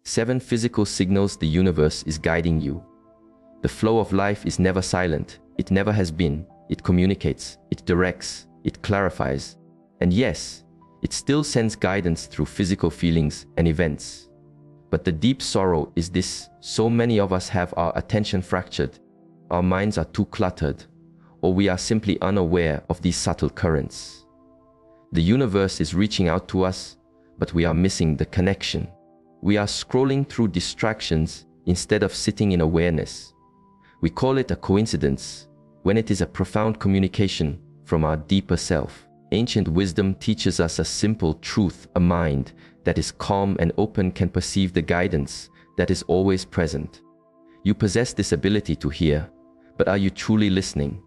7 physical signals the universe is guiding you. The flow of life is never silent. It never has been. It communicates, it directs, it clarifies. And yes, it still sends guidance through physical feelings and events. But the deep sorrow is this: so many of us have our attention fractured, our minds are too cluttered, or we are simply unaware of these subtle currents. The universe is reaching out to us, but we are missing the connection. We are scrolling through distractions instead of sitting in awareness. We call it a coincidence, when it is a profound communication from our deeper self. Ancient wisdom teaches us a simple truth: a mind that is calm and open can perceive the guidance that is always present. You possess this ability to hear, but are you truly listening?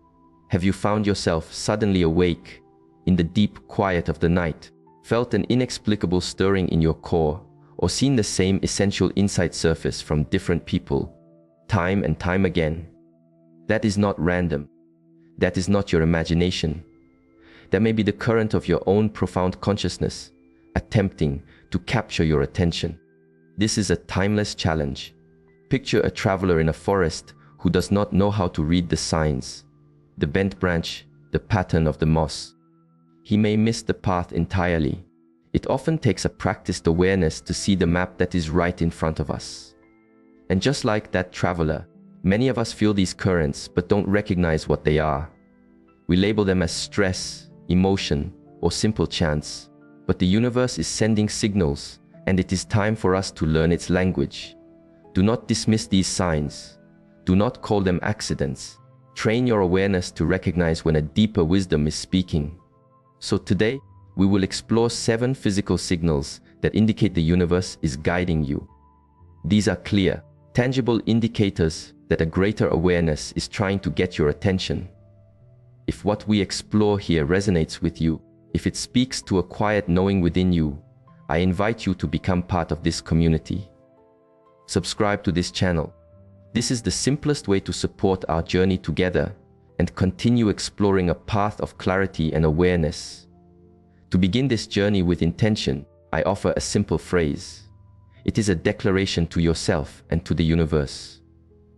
Have you found yourself suddenly awake in the deep quiet of the night, felt an inexplicable stirring in your core, or seen the same essential insight surface from different people, time and time again? That is not random. That is not your imagination. That may be the current of your own profound consciousness, attempting to capture your attention. This is a timeless challenge. Picture a traveler in a forest who does not know how to read the signs, the bent branch, the pattern of the moss. He may miss the path entirely. It often takes a practiced awareness to see the map that is right in front of us. And just like that traveler, many of us feel these currents but don't recognize what they are. We label them as stress, emotion, or simple chance. But the universe is sending signals, and it is time for us to learn its language. Do not dismiss these signs. Do not call them accidents. Train your awareness to recognize when a deeper wisdom is speaking. So today, we will explore 7 physical signals that indicate the universe is guiding you. These are clear, tangible indicators that a greater awareness is trying to get your attention. If what we explore here resonates with you, if it speaks to a quiet knowing within you, I invite you to become part of this community. Subscribe to this channel. This is the simplest way to support our journey together and continue exploring a path of clarity and awareness. To begin this journey with intention, I offer a simple phrase. It is a declaration to yourself and to the universe.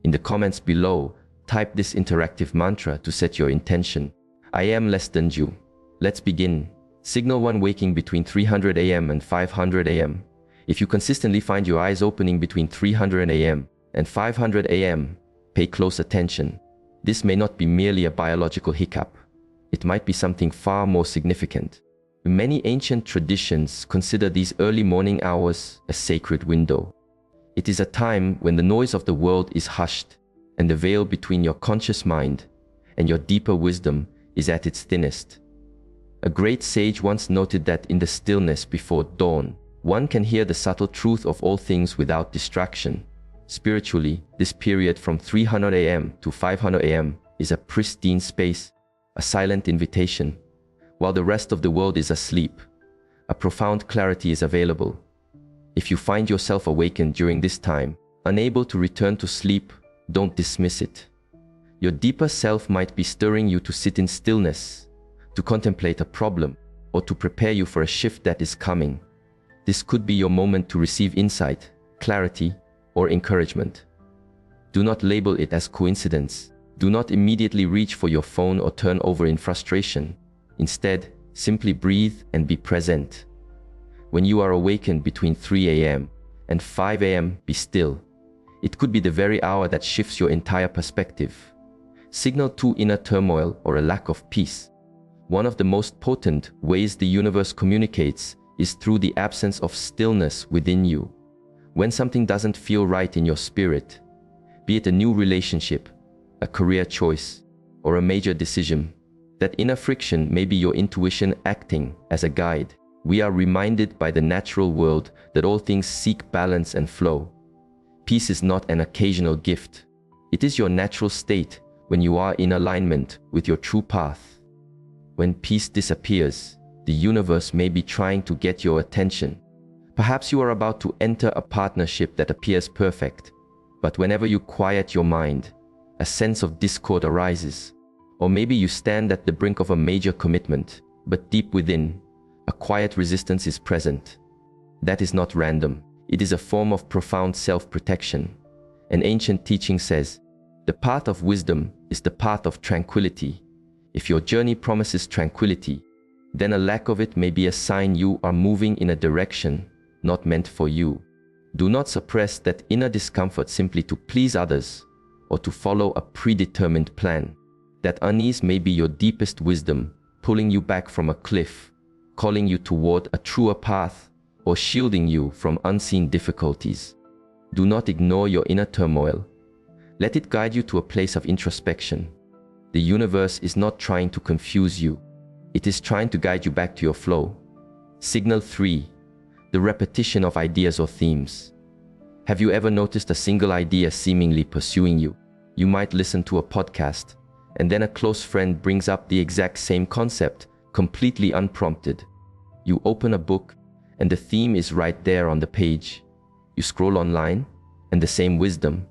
In the comments below, type this interactive mantra to set your intention. I am less than you. Let's begin. Signal 1: waking between 300 AM and 500 AM. If you consistently find your eyes opening between 300 AM and 500 AM, pay close attention. This may not be merely a biological hiccup. It might be something far more significant. Many ancient traditions consider these early morning hours a sacred window. It is a time when the noise of the world is hushed and the veil between your conscious mind and your deeper wisdom is at its thinnest. A great sage once noted that in the stillness before dawn, one can hear the subtle truth of all things without distraction. Spiritually, this period from 300 AM to 500 AM is a pristine space, a silent invitation. While the rest of the world is asleep, a profound clarity is available. If you find yourself awakened during this time, unable to return to sleep, don't dismiss it. Your deeper self might be stirring you to sit in stillness, to contemplate a problem, or to prepare you for a shift that is coming. This could be your moment to receive insight, clarity, or encouragement. Do not label it as coincidence. Do not immediately reach for your phone or turn over in frustration. Instead, simply breathe and be present. When you are awakened between 3 AM and 5 AM, be still. It could be the very hour that shifts your entire perspective. Signal 2: inner turmoil or a lack of peace. One of the most potent ways the universe communicates is through the absence of stillness within you. When something doesn't feel right in your spirit, be it a new relationship, a career choice, or a major decision, that inner friction may be your intuition acting as a guide. We are reminded by the natural world that all things seek balance and flow. Peace is not an occasional gift. It is your natural state when you are in alignment with your true path. When peace disappears, the universe may be trying to get your attention. Perhaps you are about to enter a partnership that appears perfect, but whenever you quiet your mind, a sense of discord arises. Or maybe you stand at the brink of a major commitment, but deep within, a quiet resistance is present. That is not random. It is a form of profound self-protection. An ancient teaching says, "The path of wisdom is the path of tranquility." If your journey promises tranquility, then a lack of it may be a sign you are moving in a direction not meant for you. Do not suppress that inner discomfort simply to please others or to follow a predetermined plan. That unease may be your deepest wisdom, pulling you back from a cliff, calling you toward a truer path, or shielding you from unseen difficulties. Do not ignore your inner turmoil. Let it guide you to a place of introspection. The universe is not trying to confuse you. It is trying to guide you back to your flow. Signal 3. The repetition of ideas or themes. Have you ever noticed a single idea seemingly pursuing you? You might listen to a podcast, and then a close friend brings up the exact same concept, completely unprompted. You open a book, and the theme is right there on the page. You scroll online, and the same wisdom,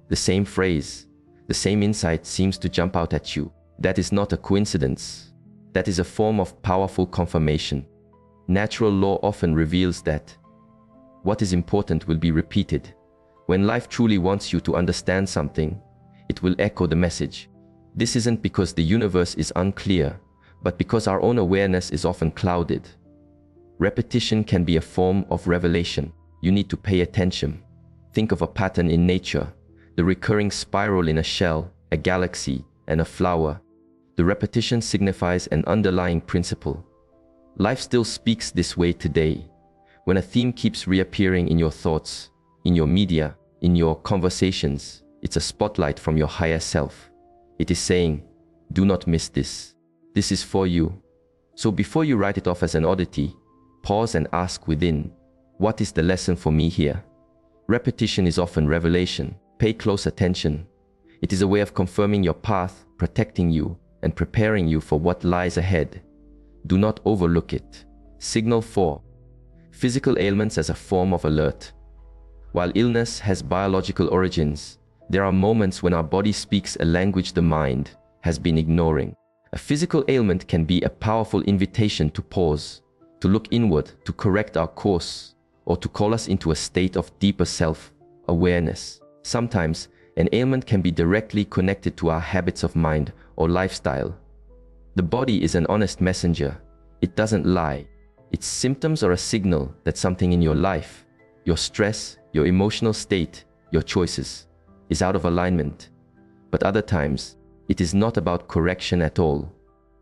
the same phrase, the same insight seems to jump out at you. That is not a coincidence. That is a form of powerful confirmation. Natural law often reveals that what is important will be repeated. When life truly wants you to understand something, it will echo the message. This isn't because the universe is unclear, but because our own awareness is often clouded. Repetition can be a form of revelation. You need to pay attention. Think of a pattern in nature, the recurring spiral in a shell, a galaxy, and a flower. The repetition signifies an underlying principle. Life still speaks this way today. When a theme keeps reappearing in your thoughts, in your media, in your conversations, it's a spotlight from your higher self. It is saying, do not miss this. This is for you. So before you write it off as an oddity, pause and ask within, what is the lesson for me here? Repetition is often revelation. Pay close attention. It is a way of confirming your path, protecting you, and preparing you for what lies ahead. Do not overlook it. Signal 4. Physical ailments as a form of alert. While illness has biological origins, there are moments when our body speaks a language the mind has been ignoring. A physical ailment can be a powerful invitation to pause, to look inward, to correct our course, or to call us into a state of deeper self-awareness. Sometimes, an ailment can be directly connected to our habits of mind or lifestyle. The body is an honest messenger. It doesn't lie. Its symptoms are a signal that something in your life, your stress, your emotional state, your choices, is out of alignment. But other times, it is not about correction at all.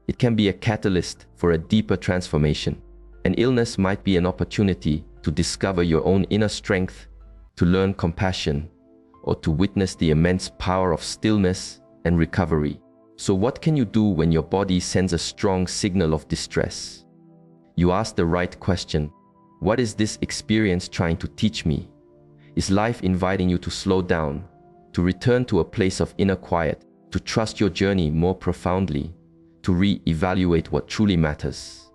It can be a catalyst for a deeper transformation. An illness might be an opportunity to discover your own inner strength, to learn compassion, or to witness the immense power of stillness and recovery. So what can you do when your body sends a strong signal of distress? You ask the right question. What is this experience trying to teach me? Is life inviting you to slow down, to return to a place of inner quiet, to trust your journey more profoundly, to re-evaluate what truly matters?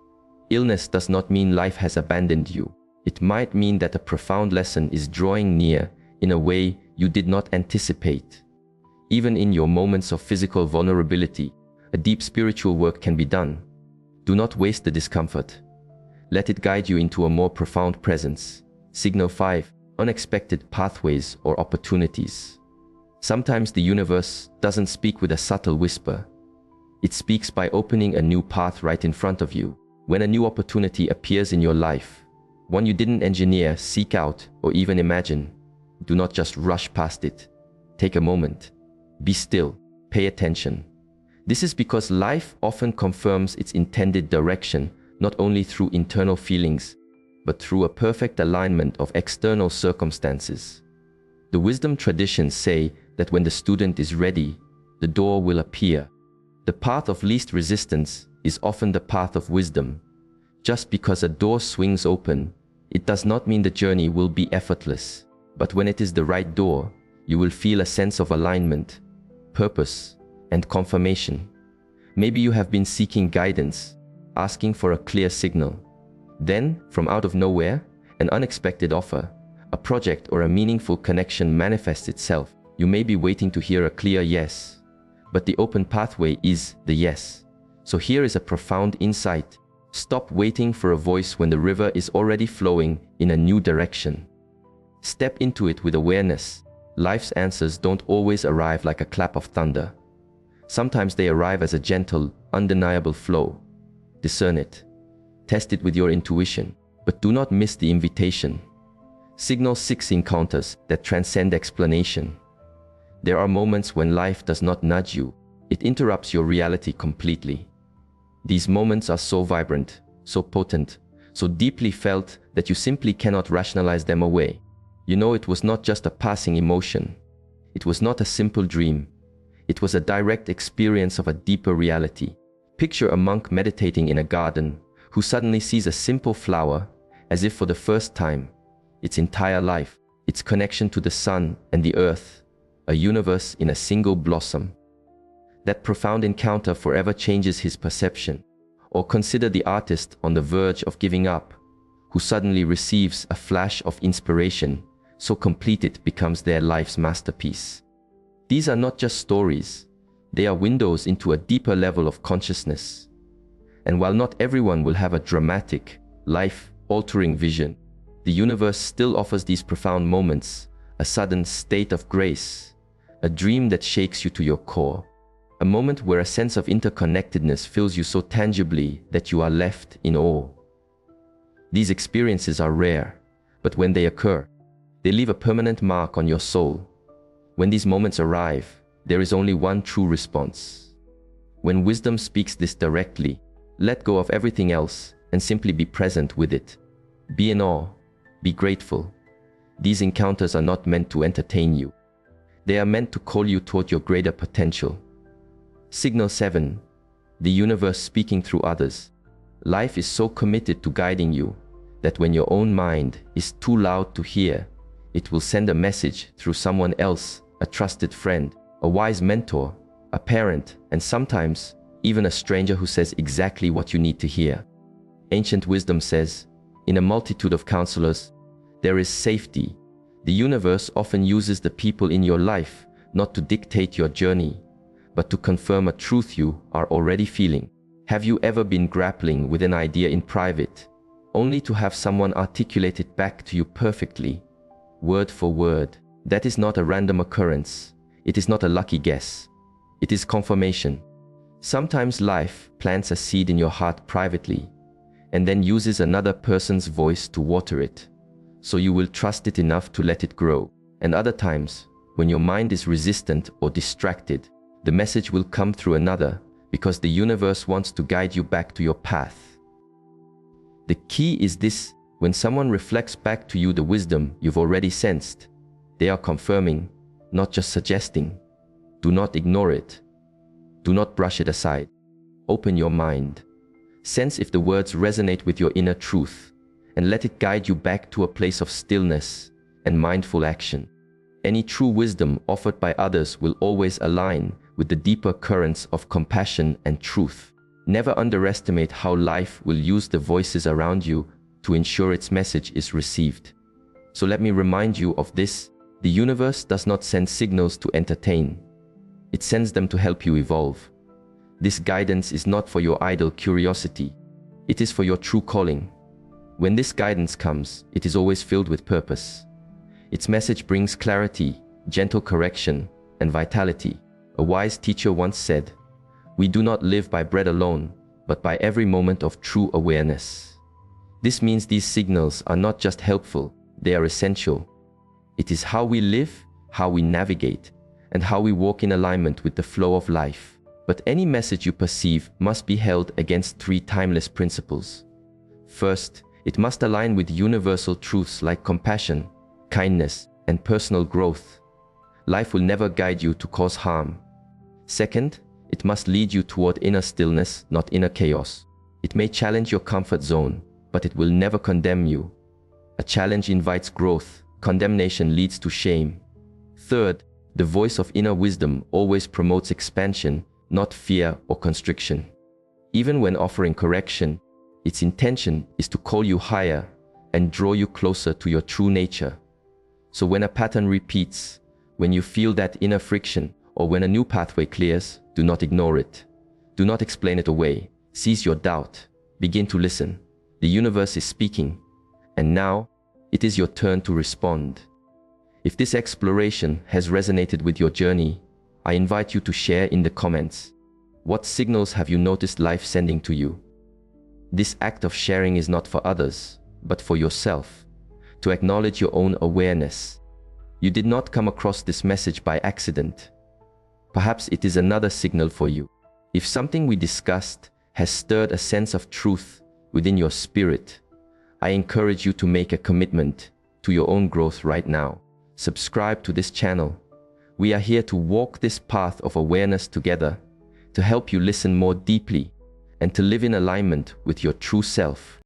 Illness does not mean life has abandoned you. It might mean that a profound lesson is drawing near in a way you did not anticipate. Even in your moments of physical vulnerability, a deep spiritual work can be done. Do not waste the discomfort. Let it guide you into a more profound presence. Signal 5. Unexpected pathways or opportunities. Sometimes the universe doesn't speak with a subtle whisper. It speaks by opening a new path right in front of you. When a new opportunity appears in your life, one you didn't engineer, seek out, or even imagine, do not just rush past it. Take a moment. Be still. Pay attention. This is because life often confirms its intended direction, not only through internal feelings, but through a perfect alignment of external circumstances. The wisdom traditions say that when the student is ready, the door will appear. The path of least resistance is often the path of wisdom. Just because a door swings open, it does not mean the journey will be effortless. But when it is the right door, you will feel a sense of alignment, purpose, and confirmation. Maybe you have been seeking guidance, asking for a clear signal. Then, from out of nowhere, an unexpected offer, a project or a meaningful connection manifests itself. You may be waiting to hear a clear yes, but the open pathway is the yes. So here is a profound insight. Stop waiting for a voice when the river is already flowing in a new direction. Step into it with awareness. Life's answers don't always arrive like a clap of thunder. Sometimes they arrive as a gentle, undeniable flow. Discern it. Test it with your intuition, but do not miss the invitation. Signal 6: encounters that transcend explanation. There are moments when life does not nudge you. It interrupts your reality completely. These moments are so vibrant, so potent, so deeply felt that you simply cannot rationalize them away. You know it was not just a passing emotion. It was not a simple dream. It was a direct experience of a deeper reality. Picture a monk meditating in a garden who suddenly sees a simple flower as if for the first time. Its entire life, its connection to the sun and the earth, a universe in a single blossom. That profound encounter forever changes his perception. Or consider the artist on the verge of giving up, who suddenly receives a flash of inspiration, so complete it becomes their life's masterpiece. These are not just stories, they are windows into a deeper level of consciousness. And while not everyone will have a dramatic, life-altering vision, the universe still offers these profound moments, a sudden state of grace, a dream that shakes you to your core, a moment where a sense of interconnectedness fills you so tangibly that you are left in awe. These experiences are rare, but when they occur, they leave a permanent mark on your soul. When these moments arrive, there is only one true response. When wisdom speaks this directly, let go of everything else and simply be present with it. Be in awe, be grateful. These encounters are not meant to entertain you. They are meant to call you toward your greater potential. Signal 7: the universe speaking through others. Life is so committed to guiding you that when your own mind is too loud to hear, it will send a message through someone else, a trusted friend, a wise mentor, a parent, and sometimes even a stranger who says exactly what you need to hear. Ancient wisdom says, in a multitude of counselors, there is safety. The universe often uses the people in your life not to dictate your journey, but to confirm a truth you are already feeling. Have you ever been grappling with an idea in private, only to have someone articulate it back to you perfectly, word for word? That is not a random occurrence. It is not a lucky guess. It is confirmation. Sometimes life plants a seed in your heart privately, and then uses another person's voice to water it, so you will trust it enough to let it grow. And other times, when your mind is resistant or distracted, the message will come through another, because the universe wants to guide you back to your path. The key is this: when someone reflects back to you the wisdom you've already sensed, they are confirming, not just suggesting. Do not ignore it. Do not brush it aside. Open your mind. Sense if the words resonate with your inner truth, and let it guide you back to a place of stillness and mindful action. Any true wisdom offered by others will always align with the deeper currents of compassion and truth. Never underestimate how life will use the voices around you to ensure its message is received. So let me remind you of this: the universe does not send signals to entertain. It sends them to help you evolve. This guidance is not for your idle curiosity. It is for your true calling. When this guidance comes, it is always filled with purpose. Its message brings clarity, gentle correction, and vitality. A wise teacher once said, "We do not live by bread alone, but by every moment of true awareness." This means these signals are not just helpful, they are essential. It is how we live, how we navigate, and how we walk in alignment with the flow of life. But any message you perceive must be held against 3 timeless principles. First, it must align with universal truths like compassion, kindness, and personal growth. Life will never guide you to cause harm. Second, it must lead you toward inner stillness, not inner chaos. It may challenge your comfort zone, but it will never condemn you. A challenge invites growth. Condemnation leads to shame. Third, the voice of inner wisdom always promotes expansion, not fear or constriction. Even when offering correction, its intention is to call you higher and draw you closer to your true nature. So when a pattern repeats, when you feel that inner friction, or when a new pathway clears, do not ignore it. Do not explain it away. Seize your doubt. Begin to listen. The universe is speaking. And now, it is your turn to respond. If this exploration has resonated with your journey, I invite you to share in the comments. What signals have you noticed life sending to you? This act of sharing is not for others, but for yourself, to acknowledge your own awareness. You did not come across this message by accident. Perhaps it is another signal for you. If something we discussed has stirred a sense of truth within your spirit, I encourage you to make a commitment to your own growth right now. Subscribe to this channel. We are here to walk this path of awareness together, to help you listen more deeply and to live in alignment with your true self.